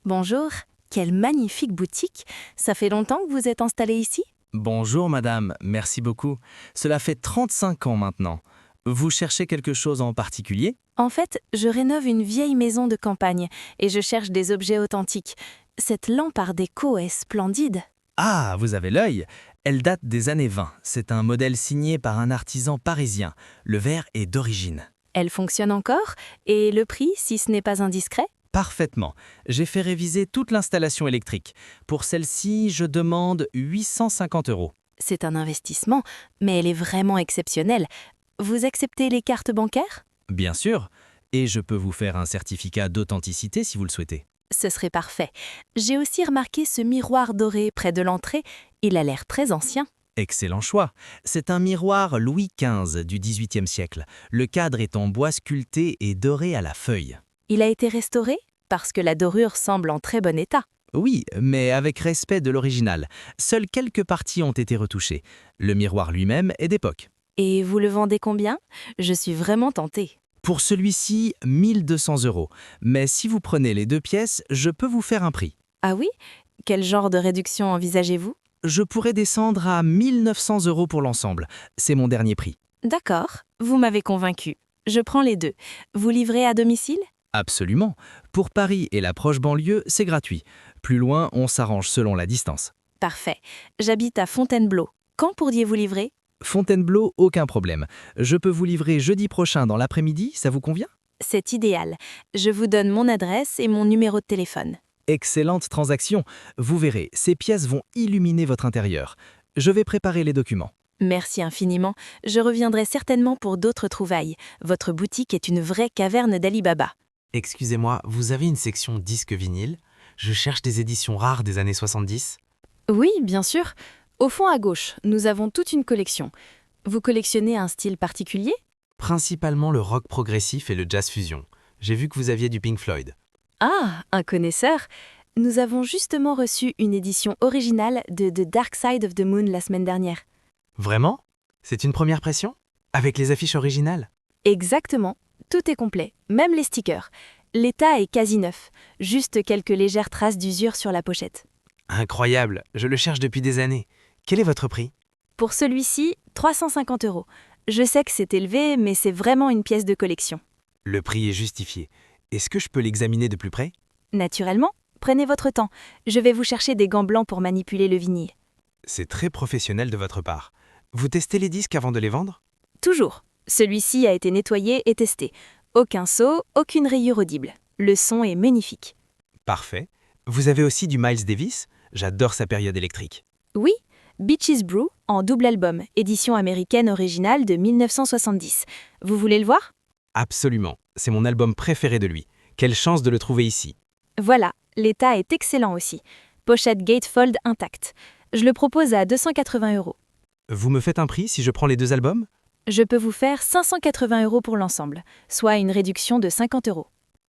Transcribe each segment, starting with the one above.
Bonjour, quelle magnifique boutique. Ça fait longtemps que vous êtes installée ici? Bonjour madame, merci beaucoup. Cela fait 35 ans maintenant. Vous cherchez quelque chose en particulier? En fait, je rénove une vieille maison de campagne et je cherche des objets authentiques. Cette lampe art déco est splendide. Ah, vous avez l'œil. Elle date des années 20. C'est un modèle signé par un artisan parisien. Le verre est d'origine. Elle fonctionne encore? Et le prix, si ce n'est pas indiscret? Parfaitement. J'ai fait réviser toute l'installation électrique. Pour celle-ci, je demande 850 €. C'est un investissement, mais elle est vraiment exceptionnelle. Vous acceptez les cartes bancaires? Bien sûr. Et je peux vous faire un certificat d'authenticité si vous le souhaitez. Ce serait parfait. J'ai aussi remarqué ce miroir doré près de l'entrée. Il a l'air très ancien. Excellent choix. C'est un miroir Louis XV du XVIIIe siècle. Le cadre est en bois sculpté et doré à la feuille. Il a été restauré? Parce que la dorure semble en très bon état. Oui, mais avec respect de l'original. Seules quelques parties ont été retouchées. Le miroir lui-même est d'époque. Et vous le vendez combien? Je suis vraiment tentée. Pour celui-ci, 1200 €. Mais si vous prenez les deux pièces, je peux vous faire un prix. Ah oui? Quel genre de réduction envisagez-vous? Je pourrais descendre à 1900 € pour l'ensemble. C'est mon dernier prix. D'accord, vous m'avez convaincu. Je prends les deux. Vous livrez à domicile? Absolument. Pour Paris et la proche banlieue, c'est gratuit. Plus loin, on s'arrange selon la distance. Parfait. J'habite à Fontainebleau. Quand pourriez-vous livrer? Fontainebleau, aucun problème. Je peux vous livrer jeudi prochain dans l'après-midi, ça vous convient? C'est idéal. Je vous donne mon adresse et mon numéro de téléphone. Excellente transaction. Vous verrez, ces pièces vont illuminer votre intérieur. Je vais préparer les documents. Merci infiniment. Je reviendrai certainement pour d'autres trouvailles. Votre boutique est une vraie caverne d'Ali Baba. Excusez-moi, vous avez une section disques vinyles? Je cherche des éditions rares des années 70. Oui, bien sûr. Au fond à gauche, nous avons toute une collection. Vous collectionnez un style particulier? Principalement le rock progressif et le jazz fusion. J'ai vu que vous aviez du Pink Floyd. Ah, un connaisseur. Nous avons justement reçu une édition originale de The Dark Side of the Moon la semaine dernière. Vraiment? C'est une première pression? Avec les affiches originales? Exactement. Tout est complet, même les stickers. L'état est quasi neuf, juste quelques légères traces d'usure sur la pochette. Incroyable, je le cherche depuis des années. Quel est votre prix? Pour celui-ci, 350 €. Je sais que c'est élevé, mais c'est vraiment une pièce de collection. Le prix est justifié. Est-ce que je peux l'examiner de plus près? Naturellement, prenez votre temps. Je vais vous chercher des gants blancs pour manipuler le vinyle. C'est très professionnel de votre part. Vous testez les disques avant de les vendre? Toujours. Celui-ci a été nettoyé et testé. Aucun saut, aucune rayure audible. Le son est magnifique. Parfait. Vous avez aussi du Miles Davis? J'adore sa période électrique. Oui, Beaches Brew en double album, édition américaine originale de 1970. Vous voulez le voir? Absolument, c'est mon album préféré de lui. Quelle chance de le trouver ici. Voilà, l'état est excellent aussi. Pochette gatefold intacte. Je le propose à 280 €. Vous me faites un prix si je prends les deux albums? Je peux vous faire 580 € pour l'ensemble, soit une réduction de 50 €.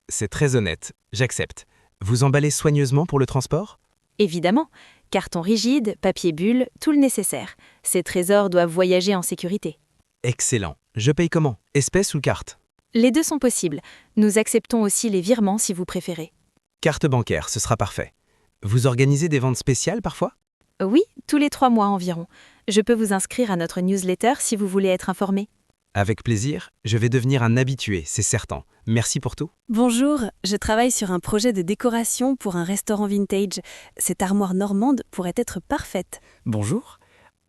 C'est très honnête, j'accepte. Vous emballez soigneusement pour le transport? Évidemment, carton rigide, papier bulle, tout le nécessaire. Ces trésors doivent voyager en sécurité. Excellent. Je paye comment? Espèce ou carte? Les deux sont possibles. Nous acceptons aussi les virements si vous préférez. Carte bancaire, ce sera parfait. Vous organisez des ventes spéciales parfois? Oui, tous les 3 mois environ. Je peux vous inscrire à notre newsletter si vous voulez être informé. Avec plaisir, je vais devenir un habitué, c'est certain. Merci pour tout. Bonjour, je travaille sur un projet de décoration pour un restaurant vintage. Cette armoire normande pourrait être parfaite. Bonjour.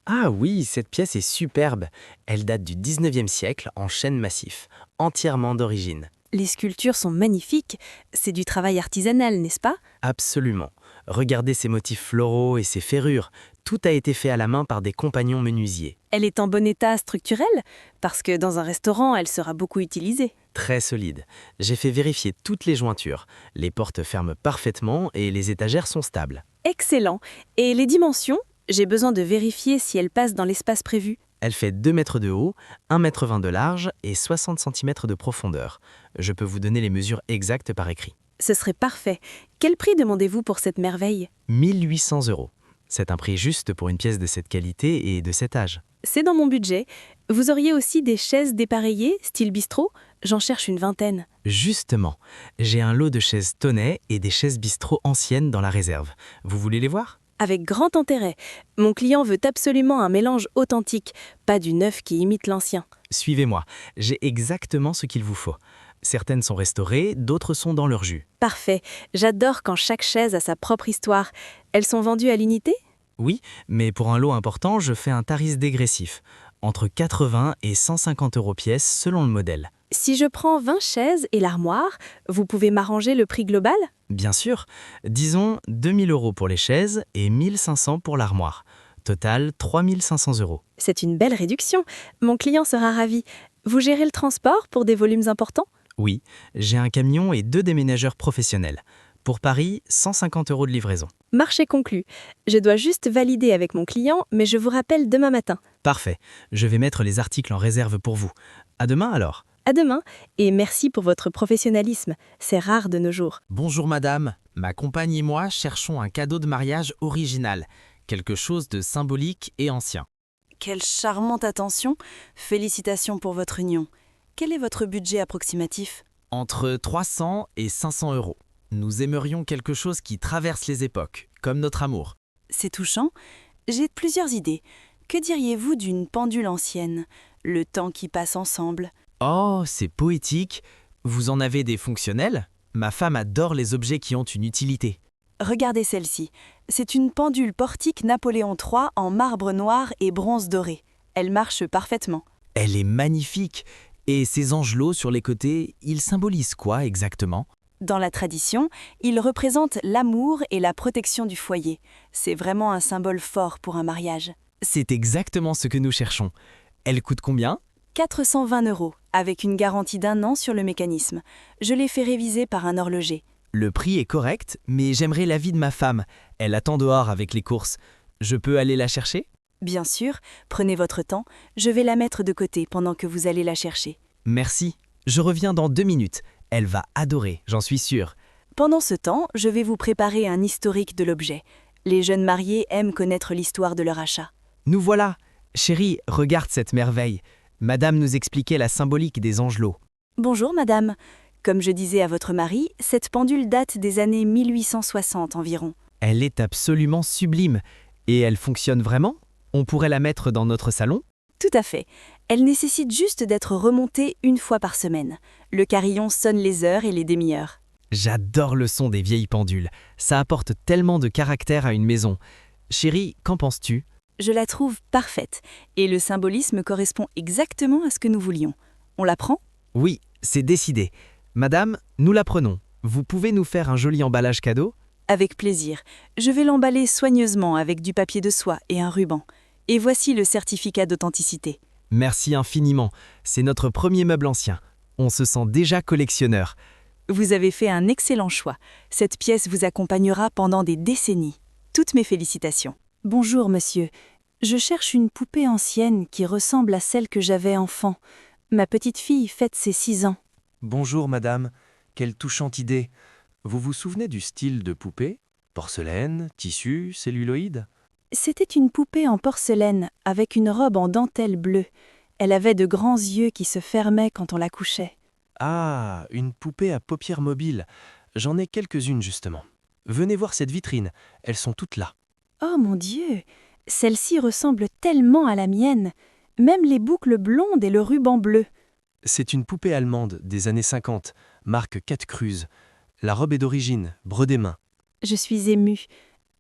Ah oui, cette pièce est superbe. Elle date du 19e siècle en chêne massif, entièrement d'origine. Les sculptures sont magnifiques. C'est du travail artisanal, n'est-ce pas? Absolument. Regardez ces motifs floraux et ces ferrures. Tout a été fait à la main par des compagnons menuisiers. Elle est en bon état structurel, parce que dans un restaurant, elle sera beaucoup utilisée. Très solide. J'ai fait vérifier toutes les jointures. Les portes ferment parfaitement et les étagères sont stables. Excellent. Et les dimensions? J'ai besoin de vérifier si elle passe dans l'espace prévu. Elle fait 2 mètres de haut, 1,20 m de large et 60 cm de profondeur. Je peux vous donner les mesures exactes par écrit. Ce serait parfait. Quel prix demandez-vous pour cette merveille? 1800 €. C'est un prix juste pour une pièce de cette qualité et de cet âge. C'est dans mon budget. Vous auriez aussi des chaises dépareillées, style bistrot? J'en cherche une vingtaine. Justement, j'ai un lot de chaises Tonnet et des chaises bistrot anciennes dans la réserve. Vous voulez les voir? Avec grand intérêt. Mon client veut absolument un mélange authentique, pas du neuf qui imite l'ancien. Suivez-moi, j'ai exactement ce qu'il vous faut. Certaines sont restaurées, d'autres sont dans leur jus. Parfait. J'adore quand chaque chaise a sa propre histoire. Elles sont vendues à l'unité? Oui, mais pour un lot important, je fais un tarif dégressif, entre 80 et 150 € pièce selon le modèle. Si je prends 20 chaises et l'armoire, vous pouvez m'arranger le prix global? Bien sûr, disons 2000 € pour les chaises et 1500 pour l'armoire. Total 3500 €. C'est une belle réduction. Mon client sera ravi. Vous gérez le transport pour des volumes importants? Oui, j'ai un camion et 2 déménageurs professionnels. Pour Paris, 150 € de livraison. Marché conclu. Je dois juste valider avec mon client, mais je vous rappelle demain matin. Parfait, je vais mettre les articles en réserve pour vous. À demain alors. À demain, et merci pour votre professionnalisme. C'est rare de nos jours. Bonjour madame, ma compagne et moi cherchons un cadeau de mariage original, quelque chose de symbolique et ancien. Quelle charmante attention. Félicitations pour votre union. Quel est votre budget approximatif? Entre 300 et 500 €. Nous aimerions quelque chose qui traverse les époques, comme notre amour. C'est touchant. J'ai plusieurs idées. Que diriez-vous d'une pendule ancienne? Le temps qui passe ensemble. Oh, c'est poétique. Vous en avez des fonctionnels? Ma femme adore les objets qui ont une utilité. Regardez celle-ci. C'est une pendule portique Napoléon III en marbre noir et bronze doré. Elle marche parfaitement. Elle est magnifique. Et ces angelots sur les côtés, ils symbolisent quoi exactement? Dans la tradition, ils représentent l'amour et la protection du foyer. C'est vraiment un symbole fort pour un mariage. C'est exactement ce que nous cherchons. Elle coûte combien? 420 €, avec une garantie d'1 an sur le mécanisme. Je l'ai fait réviser par un horloger. Le prix est correct, mais j'aimerais l'avis de ma femme. Elle attend dehors avec les courses. Je peux aller la chercher? Bien sûr, prenez votre temps, je vais la mettre de côté pendant que vous allez la chercher. Merci. Je reviens dans 2 minutes. Elle va adorer, j'en suis sûr. Pendant ce temps, je vais vous préparer un historique de l'objet. Les jeunes mariés aiment connaître l'histoire de leur achat. Nous voilà. Chérie, regarde cette merveille. Madame nous expliquait la symbolique des angelots. Bonjour madame. Comme je disais à votre mari, cette pendule date des années 1860 environ. Elle est absolument sublime. Et elle fonctionne vraiment? On pourrait la mettre dans notre salon? Tout à fait. Elle nécessite juste d'être remontée une fois par semaine. Le carillon sonne les heures et les demi-heures. J'adore le son des vieilles pendules. Ça apporte tellement de caractère à une maison. Chérie, qu'en penses-tu? Je la trouve parfaite, et le symbolisme correspond exactement à ce que nous voulions. On la prend? Oui, c'est décidé. Madame, nous la prenons. Vous pouvez nous faire un joli emballage cadeau? Avec plaisir. Je vais l'emballer soigneusement avec du papier de soie et un ruban. Et voici le certificat d'authenticité. Merci infiniment. C'est notre premier meuble ancien. On se sent déjà collectionneur. Vous avez fait un excellent choix. Cette pièce vous accompagnera pendant des décennies. Toutes mes félicitations. Bonjour, monsieur. Je cherche une poupée ancienne qui ressemble à celle que j'avais enfant. Ma petite fille fête ses 6 ans. Bonjour madame, quelle touchante idée. Vous vous souvenez du style de poupée? Porcelaine, tissu, celluloïd? C'était une poupée en porcelaine avec une robe en dentelle bleue. Elle avait de grands yeux qui se fermaient quand on la couchait. Ah, une poupée à paupières mobiles. J'en ai quelques-unes justement. Venez voir cette vitrine, elles sont toutes là. Oh mon Dieu! Celle-ci ressemble tellement à la mienne. Même les boucles blondes et le ruban bleu. C'est une poupée allemande des années 50, marque 4 Cruz. La robe est d'origine, brodée main. Je suis émue.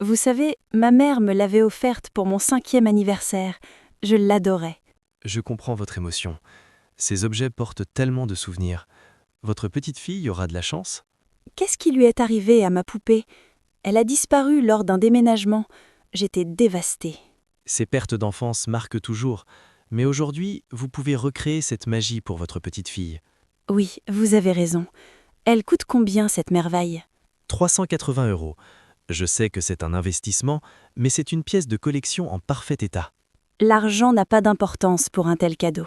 Vous savez, ma mère me l'avait offerte pour mon 5e anniversaire. Je l'adorais. Je comprends votre émotion. Ces objets portent tellement de souvenirs. Votre petite fille aura de la chance? Qu'est-ce qui lui est arrivé à ma poupée? Elle a disparu lors d'un déménagement. J'étais dévastée. Ces pertes d'enfance marquent toujours. Mais aujourd'hui, vous pouvez recréer cette magie pour votre petite fille. Oui, vous avez raison. Elle coûte combien cette merveille? 380 €. Je sais que c'est un investissement, mais c'est une pièce de collection en parfait état. L'argent n'a pas d'importance pour un tel cadeau.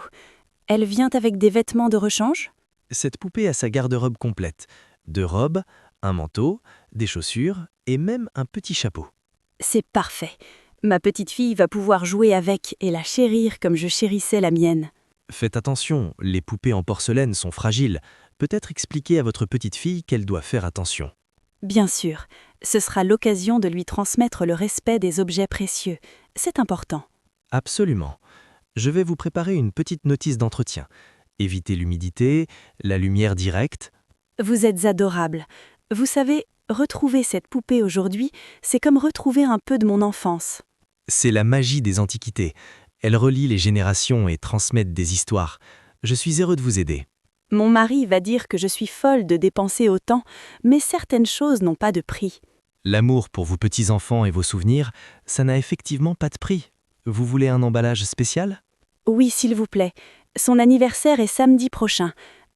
Elle vient avec des vêtements de rechange? Cette poupée a sa garde-robe complète. 2 robes, un manteau, des chaussures et même un petit chapeau. C'est parfait. Ma petite fille va pouvoir jouer avec et la chérir comme je chérissais la mienne. Faites attention, les poupées en porcelaine sont fragiles. Peut-être expliquer à votre petite fille qu'elle doit faire attention. Bien sûr, ce sera l'occasion de lui transmettre le respect des objets précieux. C'est important. Absolument. Je vais vous préparer une petite notice d'entretien. Évitez l'humidité, la lumière directe. Vous êtes adorable. Vous savez, retrouver cette poupée aujourd'hui, c'est comme retrouver un peu de mon enfance. C'est la magie des antiquités. Elles relient les générations et transmettent des histoires. Je suis heureux de vous aider. Mon mari va dire que je suis folle de dépenser autant, mais certaines choses n'ont pas de prix. L'amour pour vos petits-enfants et vos souvenirs, ça n'a effectivement pas de prix. Vous voulez un emballage spécial ? Oui, s'il vous plaît. Son anniversaire est samedi prochain.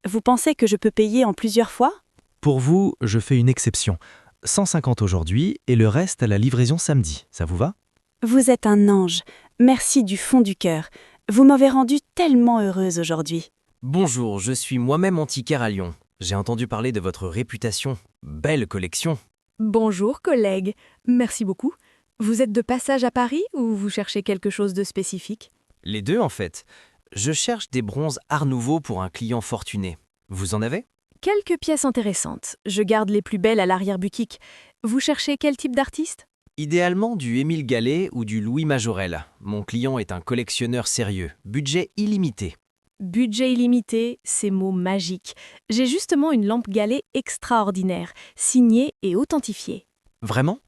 Vous pensez que je peux payer en plusieurs fois ? Pour vous, je fais une exception. 150 aujourd'hui et le reste à la livraison samedi. Ça vous va ? Vous êtes un ange. Merci du fond du cœur. Vous m'avez rendue tellement heureuse aujourd'hui. Bonjour, je suis moi-même antiquaire à Lyon. J'ai entendu parler de votre réputation. Belle collection. Bonjour collègue, merci beaucoup. Vous êtes de passage à Paris ou vous cherchez quelque chose de spécifique ? Les deux en fait. Je cherche des bronzes Art Nouveau pour un client fortuné. Vous en avez ? Quelques pièces intéressantes. Je garde les plus belles à l'arrière-boutique. Vous cherchez quel type d'artiste ? Idéalement du Émile Gallet ou du Louis Majorel. Mon client est un collectionneur sérieux. Budget illimité. Budget illimité, ces mots magiques. J'ai justement une lampe Gallet extraordinaire, signée et authentifiée. Vraiment ?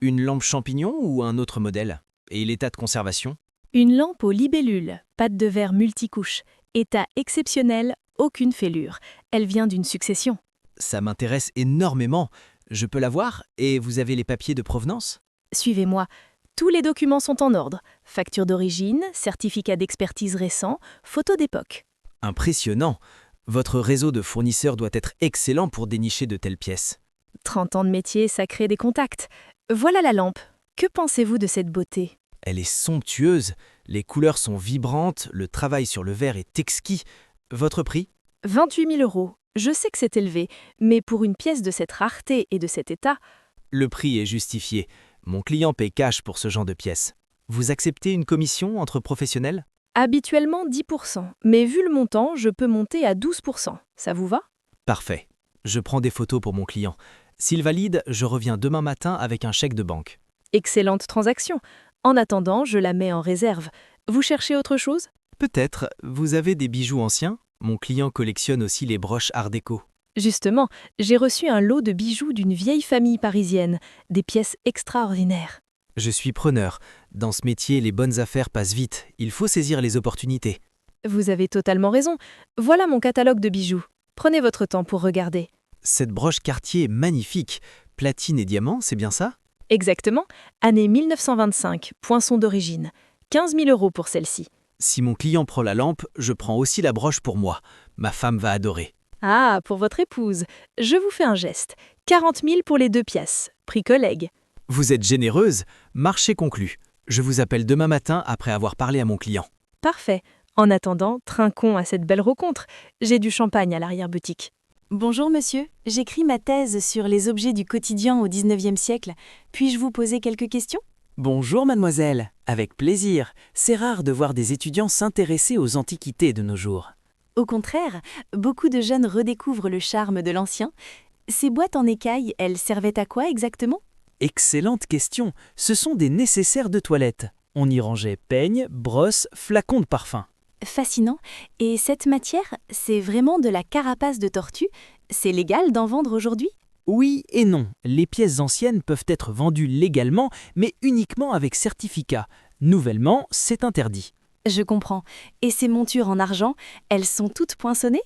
Une lampe champignon ou un autre modèle ? Et l'état de conservation ? Une lampe aux libellules, pâte de verre multicouche, état exceptionnel, aucune fêlure. Elle vient d'une succession. Ça m'intéresse énormément. Je peux la voir ? Et vous avez les papiers de provenance ? Suivez-moi. Tous les documents sont en ordre. Facture d'origine, certificat d'expertise récent, photo d'époque. Impressionnant. Votre réseau de fournisseurs doit être excellent pour dénicher de telles pièces. 30 ans de métier, ça crée des contacts. Voilà la lampe. Que pensez-vous de cette beauté ? Elle est somptueuse. Les couleurs sont vibrantes, le travail sur le verre est exquis. Votre prix ? 28 000 €. Je sais que c'est élevé, mais pour une pièce de cette rareté et de cet état, Le prix est justifié. Mon client paie cash pour ce genre de pièces. Vous acceptez une commission entre professionnels ? habituellement 10%, mais vu le montant, je peux monter à 12%. Ça vous va ? Parfait. Je prends des photos pour mon client. S'il valide, je reviens demain matin avec un chèque de banque. Excellente transaction. En attendant, je la mets en réserve. Vous cherchez autre chose ? Peut-être, vous avez des bijoux anciens ? Mon client collectionne aussi les broches art déco. Justement, j'ai reçu un lot de bijoux d'une vieille famille parisienne, des pièces extraordinaires. Je suis preneur. Dans ce métier, les bonnes affaires passent vite. Il faut saisir les opportunités. Vous avez totalement raison. Voilà mon catalogue de bijoux. Prenez votre temps pour regarder. Cette broche Cartier est magnifique. Platine et diamant, c'est bien ça ? Exactement, année 1925, poinçon d'origine. 15 000 € pour celle-ci. Si mon client prend la lampe, je prends aussi la broche pour moi. Ma femme va adorer. Ah, pour votre épouse. Je vous fais un geste. 40 000 pour les 2 pièces. Prix collègue. Vous êtes généreuse ? Marché conclu. Je vous appelle demain matin après avoir parlé à mon client. Parfait. En attendant, trinquons à cette belle rencontre. J'ai du champagne à l'arrière-boutique. Bonjour monsieur, j'écris ma thèse sur les objets du quotidien au XIXe siècle. Puis-je vous poser quelques questions ? Bonjour mademoiselle, avec plaisir. C'est rare de voir des étudiants s'intéresser aux antiquités de nos jours. Au contraire, beaucoup de jeunes redécouvrent le charme de l'ancien. Ces boîtes en écaille, elles servaient à quoi exactement ? Excellente question. Ce sont des nécessaires de toilette. On y rangeait peignes, brosses, flacons de parfum. Fascinant. Et cette matière, c'est vraiment de la carapace de tortue ? C'est légal d'en vendre aujourd'hui ? Oui et non. Les pièces anciennes peuvent être vendues légalement, mais uniquement avec certificat. Nouvellement, c'est interdit. Je comprends. Et ces montures en argent, elles sont toutes poinçonnées ?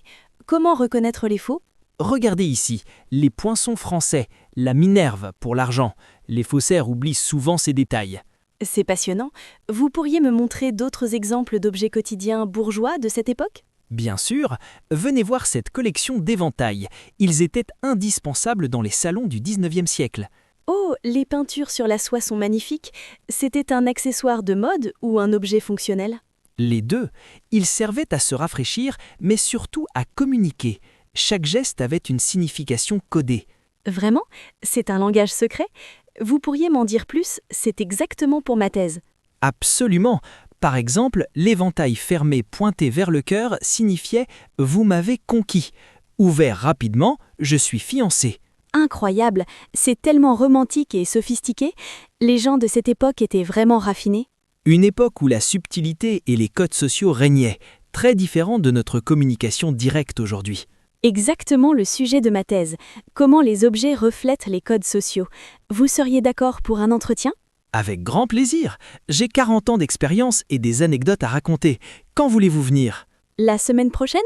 Comment reconnaître les faux ? Regardez ici, les poinçons français, la Minerve pour l'argent. Les faussaires oublient souvent ces détails. C'est passionnant. Vous pourriez me montrer d'autres exemples d'objets quotidiens bourgeois de cette époque ? Bien sûr, venez voir cette collection d'éventails. Ils étaient indispensables dans les salons du XIXe siècle. Oh, les peintures sur la soie sont magnifiques. C'était un accessoire de mode ou un objet fonctionnel ? Les deux, ils servaient à se rafraîchir, mais surtout à communiquer. Chaque geste avait une signification codée. Vraiment ? C'est un langage secret ? Vous pourriez m'en dire plus? C'est exactement pour ma thèse. Absolument. Par exemple, l'éventail fermé pointé vers le cœur signifiait « Vous m'avez conquis ». Ouvert rapidement, « Je suis fiancé ». Incroyable, c'est tellement romantique et sophistiqué. Les gens de cette époque étaient vraiment raffinés. Une époque où la subtilité et les codes sociaux régnaient, très différents de notre communication directe aujourd'hui. Exactement le sujet de ma thèse. Comment les objets reflètent les codes sociaux. Vous seriez d'accord pour un entretien? Avec grand plaisir. J'ai 40 ans d'expérience et des anecdotes à raconter. Quand voulez-vous venir? La semaine prochaine,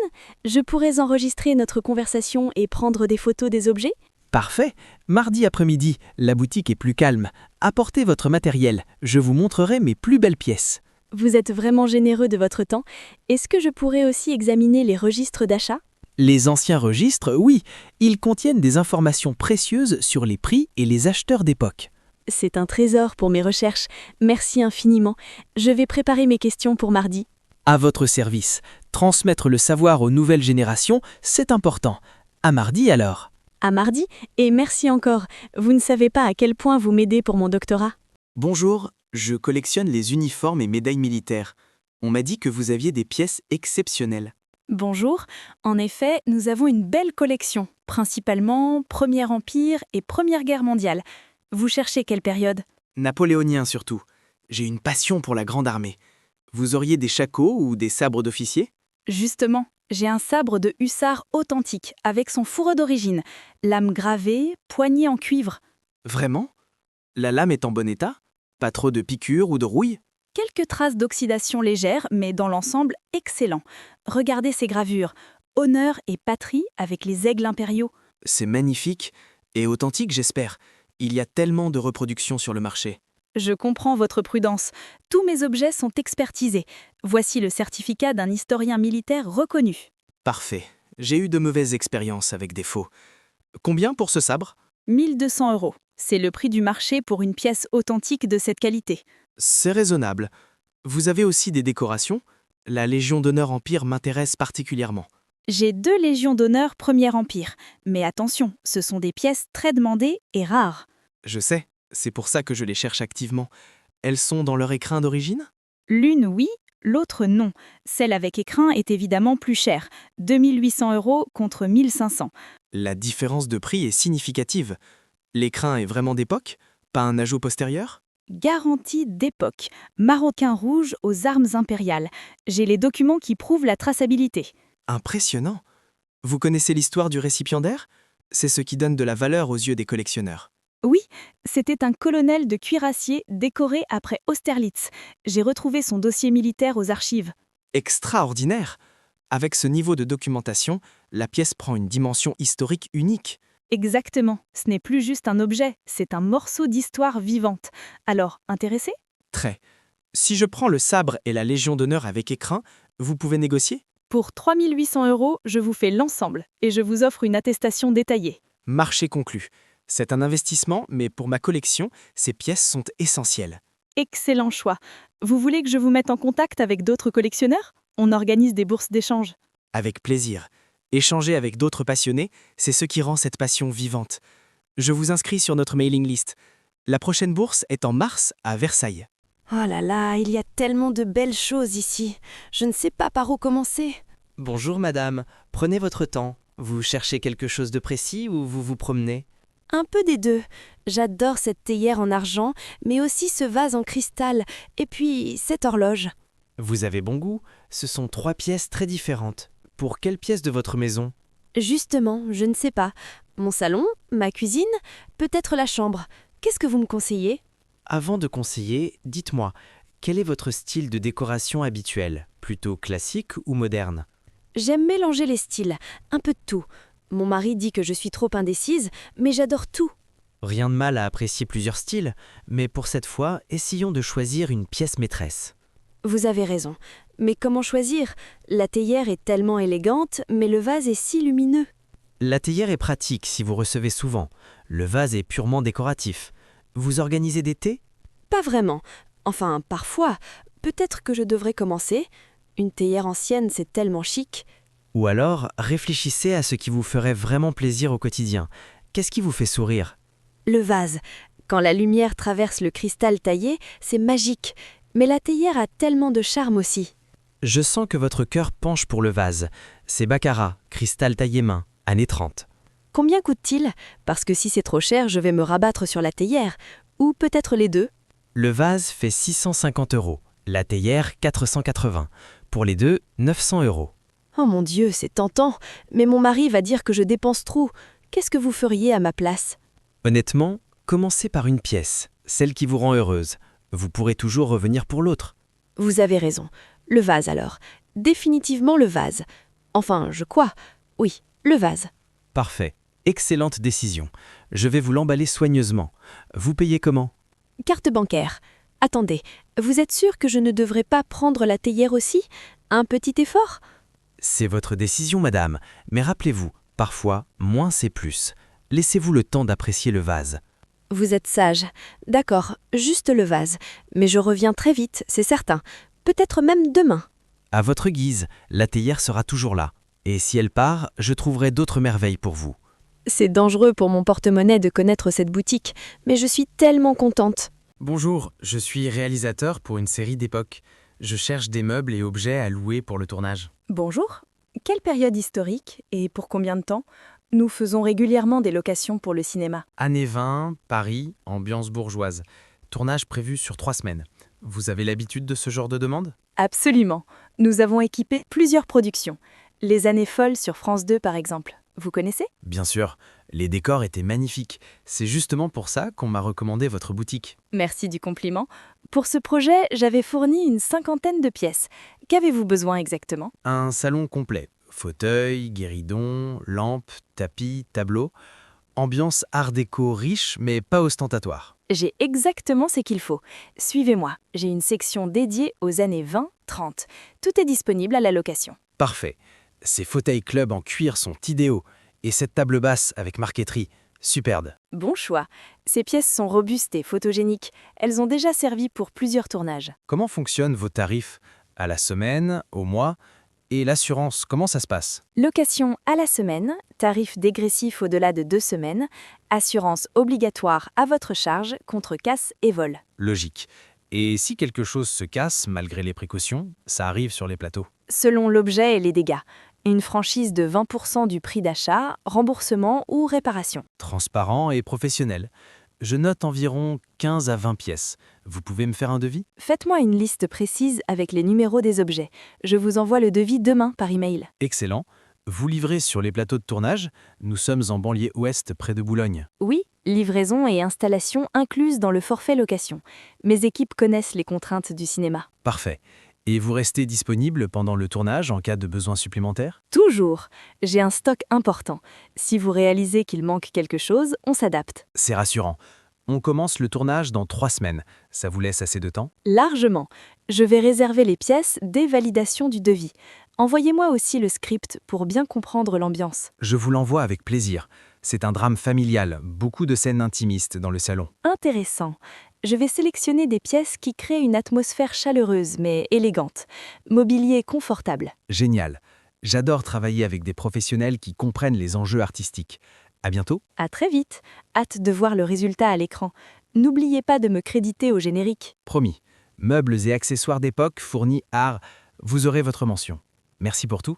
je pourrais enregistrer notre conversation et prendre des photos des objets? Parfait. Mardi après-midi, la boutique est plus calme. Apportez votre matériel. Je vous montrerai mes plus belles pièces. Vous êtes vraiment généreux de votre temps. Est-ce que je pourrais aussi examiner les registres d'achat? Les anciens registres, oui, ils contiennent des informations précieuses sur les prix et les acheteurs d'époque. C'est un trésor pour mes recherches. Merci infiniment. Je vais préparer mes questions pour mardi. À votre service. Transmettre le savoir aux nouvelles générations, c'est important. À mardi alors. À mardi, et merci encore. Vous ne savez pas à quel point vous m'aidez pour mon doctorat. Bonjour, je collectionne les uniformes et médailles militaires. On m'a dit que vous aviez des pièces exceptionnelles. Bonjour, en effet, nous avons une belle collection, principalement Premier Empire et Première Guerre mondiale. Vous cherchez quelle période? Napoléonien surtout. J'ai une passion pour la Grande Armée. Vous auriez des shakos ou des sabres d'officier? Justement, j'ai un sabre de hussard authentique, avec son fourreau d'origine, lame gravée, poignée en cuivre. Vraiment? La lame est en bon état? Pas trop de piqûres ou de rouille? Quelques traces d'oxydation légère, mais dans l'ensemble, excellent. Regardez ces gravures. Honneur et patrie avec les aigles impériaux. C'est magnifique et authentique, j'espère. Il y a tellement de reproductions sur le marché. Je comprends votre prudence. Tous mes objets sont expertisés. Voici le certificat d'un historien militaire reconnu. Parfait. J'ai eu de mauvaises expériences avec des faux. Combien pour ce sabre? 1200 €. C'est le prix du marché pour une pièce authentique de cette qualité. C'est raisonnable. Vous avez aussi des décorations? La Légion d'honneur Empire m'intéresse particulièrement. J'ai 2 légions d'honneur Premier Empire. Mais attention, ce sont des pièces très demandées et rares. Je sais, c'est pour ça que je les cherche activement. Elles sont dans leur écrin d'origine? L'une, oui, l'autre, non. Celle avec écrin est évidemment plus chère. 2800 € contre 1500. La différence de prix est significative. L'écrin est vraiment d'époque? Pas un ajout postérieur? Garantie d'époque. Maroquin rouge aux armes impériales. J'ai les documents qui prouvent la traçabilité. Impressionnant. Vous connaissez l'histoire du récipiendaire? C'est ce qui donne de la valeur aux yeux des collectionneurs. Oui, c'était un colonel de cuirassiers décoré après Austerlitz. J'ai retrouvé son dossier militaire aux archives. Extraordinaire! Avec ce niveau de documentation, la pièce prend une dimension historique unique. Exactement, ce n'est plus juste un objet, c'est un morceau d'histoire vivante. Alors, intéressé? Très. Si je prends le sabre et la Légion d'honneur avec écrin, vous pouvez négocier? Pour 3800 €, je vous fais l'ensemble et je vous offre une attestation détaillée. Marché conclu. C'est un investissement, mais pour ma collection, ces pièces sont essentielles. Excellent choix. Vous voulez que je vous mette en contact avec d'autres collectionneurs? On organise des bourses d'échange. Avec plaisir. Échanger avec d'autres passionnés, c'est ce qui rend cette passion vivante. Je vous inscris sur notre mailing list. La prochaine bourse est en mars à Versailles. Oh là là, il y a tellement de belles choses ici. Je ne sais pas par où commencer. Bonjour madame, prenez votre temps. Vous cherchez quelque chose de précis ou vous vous promenez? Un peu des deux. J'adore cette théière en argent, mais aussi ce vase en cristal, et puis cette horloge. Vous avez bon goût, ce sont 3 pièces très différentes. Pour quelle pièce de votre maison? Justement, je ne sais pas. Mon salon, ma cuisine, peut-être la chambre. Qu'est-ce que vous me conseillez? Avant de conseiller, dites-moi, quel est votre style de décoration habituel? Plutôt classique ou moderne? J'aime mélanger les styles, un peu de tout. Mon mari dit que je suis trop indécise, mais j'adore tout. Rien de mal à apprécier plusieurs styles, mais pour cette fois, essayons de choisir une pièce maîtresse. Vous avez raison. Mais comment choisir? La théière est tellement élégante, mais le vase est si lumineux. La théière est pratique si vous recevez souvent. Le vase est purement décoratif. Vous organisez des thés? Pas vraiment. Enfin, parfois. Peut-être que je devrais commencer. Une théière ancienne, c'est tellement chic. Ou alors, réfléchissez à ce qui vous ferait vraiment plaisir au quotidien. Qu'est-ce qui vous fait sourire? Le vase. Quand la lumière traverse le cristal taillé, c'est magique. Mais la théière a tellement de charme aussi. Je sens que votre cœur penche pour le vase. C'est baccarat, cristal taillé main, années 30. Combien coûte-t-il? Parce que si c'est trop cher, je vais me rabattre sur la théière. Ou peut-être les deux. Le vase fait 650 €, la théière 480. Pour les deux, 900 €. Oh mon Dieu, c'est tentant. Mais mon mari va dire que je dépense trop. Qu'est-ce que vous feriez à ma place? Honnêtement, commencez par une pièce, celle qui vous rend heureuse. Vous pourrez toujours revenir pour l'autre. Vous avez raison. Le vase alors. Définitivement le vase. Enfin, je crois. Oui, le vase. Parfait. Excellente décision. Je vais vous l'emballer soigneusement. Vous payez comment? Carte bancaire. Attendez, vous êtes sûr que je ne devrais pas prendre la théière aussi? Un petit effort? C'est votre décision, madame. Mais rappelez-vous, parfois, moins c'est plus. Laissez-vous le temps d'apprécier le vase. Vous êtes sage. D'accord, juste le vase. Mais je reviens très vite, c'est certain. Peut-être même demain. À votre guise, la théière sera toujours là. Et si elle part, je trouverai d'autres merveilles pour vous. C'est dangereux pour mon porte-monnaie de connaître cette boutique, mais je suis tellement contente. Bonjour, je suis réalisateur pour une série d'époque. Je cherche des meubles et objets à louer pour le tournage. Bonjour. Quelle période historique et pour combien de temps? Nous faisons régulièrement des locations pour le cinéma. Années 20, Paris, ambiance bourgeoise. Tournage prévu sur 3 semaines. Vous avez l'habitude de ce genre de demande? Absolument. Nous avons équipé plusieurs productions. Les années folles sur France 2 par exemple. Vous connaissez? Bien sûr, les décors étaient magnifiques. C'est justement pour ça qu'on m'a recommandé votre boutique. Merci du compliment. Pour ce projet, j'avais fourni une 50aine de pièces. Qu'avez-vous besoin exactement? Un salon complet. Fauteuil, guéridon, lampes, tapis, tableaux. Ambiance art déco riche mais pas ostentatoire. J'ai exactement ce qu'il faut. Suivez-moi. J'ai une section dédiée aux années 20-30. Tout est disponible à la location. Parfait. Ces fauteuils club en cuir sont idéaux. Et cette table basse avec marqueterie, superbe. Bon choix. Ces pièces sont robustes et photogéniques. Elles ont déjà servi pour plusieurs tournages. Comment fonctionnent vos tarifs? À la semaine, au mois? Et l'assurance, comment ça se passe? Location à la semaine, tarif dégressif au-delà de 2 semaines, assurance obligatoire à votre charge contre casse et vol. Logique. Et si quelque chose se casse, malgré les précautions, ça arrive sur les plateaux? Selon l'objet et les dégâts. Une franchise de 20% du prix d'achat, remboursement ou réparation. Transparent et professionnel. Je note environ 15 à 20 pièces. Vous pouvez me faire un devis? Faites-moi une liste précise avec les numéros des objets. Je vous envoie le devis demain par email. Excellent. Vous livrez sur les plateaux de tournage? Nous sommes en banlieue ouest près de Boulogne. Oui, livraison et installation incluses dans le forfait location. Mes équipes connaissent les contraintes du cinéma. Parfait. Et vous restez disponible pendant le tournage en cas de besoin supplémentaire? Toujours. J'ai un stock important. Si vous réalisez qu'il manque quelque chose, on s'adapte. C'est rassurant. On commence le tournage dans 3 semaines. Ça vous laisse assez de temps? Largement. Je vais réserver les pièces dès validation du devis. Envoyez-moi aussi le script pour bien comprendre l'ambiance. Je vous l'envoie avec plaisir. C'est un drame familial, beaucoup de scènes intimistes dans le salon. Intéressant. Je vais sélectionner des pièces qui créent une atmosphère chaleureuse mais élégante. Mobilier confortable. Génial. J'adore travailler avec des professionnels qui comprennent les enjeux artistiques. À bientôt. À très vite. Hâte de voir le résultat à l'écran. N'oubliez pas de me créditer au générique. Promis. Meubles et accessoires d'époque fournis art. Vous aurez votre mention. Merci pour tout.